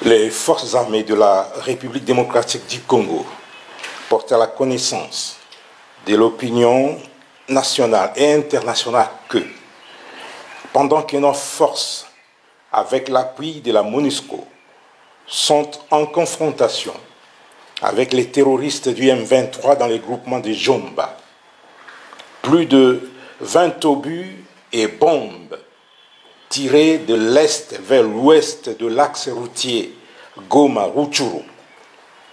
Les forces armées de la République démocratique du Congo portent à la connaissance de l'opinion nationale et internationale que, pendant que nos forces, avec l'appui de la MONUSCO, sont en confrontation avec les terroristes du M23 dans les groupements de Jomba, plus de 20 obus et bombes tirés de l'est vers l'ouest de l'axe routier Goma-Rutshuru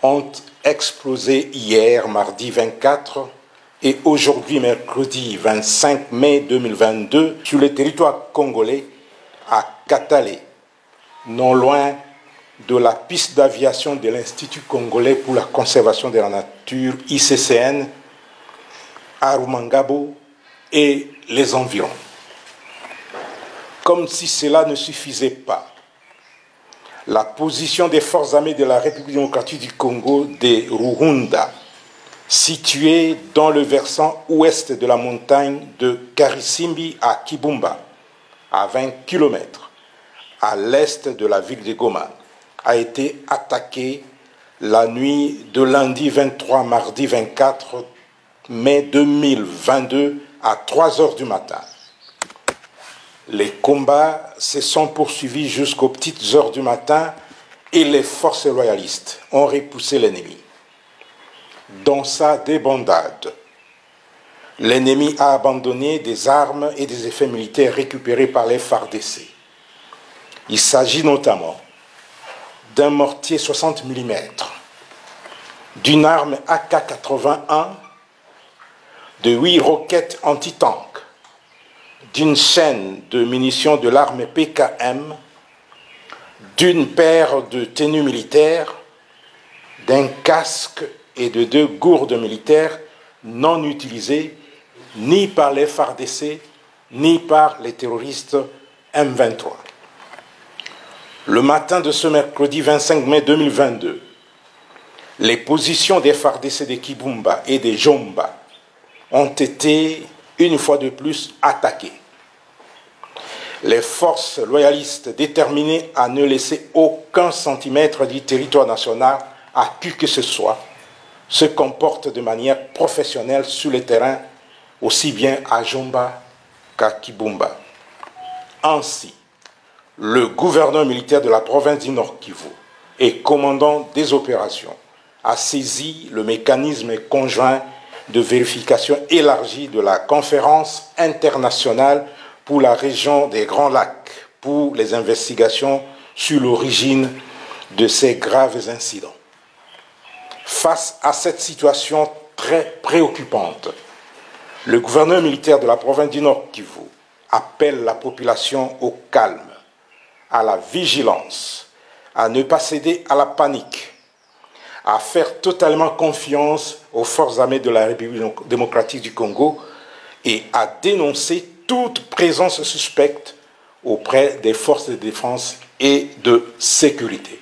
ont explosé hier, mardi 24, et aujourd'hui, mercredi 25 mai 2022, sur le territoire congolais à Katale, non loin de la piste d'aviation de l'Institut congolais pour la conservation de la nature, ICCN, à Rumangabo et les environs. Comme si cela ne suffisait pas, la position des forces armées de la République démocratique du Congo de Ruhunda, située dans le versant ouest de la montagne de Karisimbi à Kibumba, à 20 km à l'est de la ville de Goma, a été attaquée la nuit de lundi 23 mardi 24 mai 2022 à 3 heures du matin. Les combats se sont poursuivis jusqu'aux petites heures du matin et les forces royalistes ont repoussé l'ennemi. Dans sa débandade, l'ennemi a abandonné des armes et des effets militaires récupérés par les FARDC. Il s'agit notamment d'un mortier 60 mm, d'une arme AK-81, de 8 roquettes anti-tank, d'une chaîne de munitions de l'arme PKM, d'une paire de tenues militaires, d'un casque et de 2 gourdes militaires non utilisées ni par les FARDC ni par les terroristes M23. Le matin de ce mercredi 25 mai 2022, les positions des FARDC de Kibumba et de Jomba ont été une fois de plus attaquées. Les forces loyalistes déterminées à ne laisser aucun centimètre du territoire national à qui que ce soit se comportent de manière professionnelle sur le terrain, aussi bien à Jomba qu'à Kibumba. Ainsi, le gouverneur militaire de la province du Nord Kivu et commandant des opérations a saisi le mécanisme conjoint de vérification élargie de la conférence internationale pour la région des Grands Lacs pour les investigations sur l'origine de ces graves incidents. Face à cette situation très préoccupante, le gouverneur militaire de la province du Nord Kivu appelle la population au calme, à la vigilance, à ne pas céder à la panique, à faire totalement confiance aux forces armées de la République démocratique du Congo et à dénoncer toute présence suspecte auprès des forces de défense et de sécurité.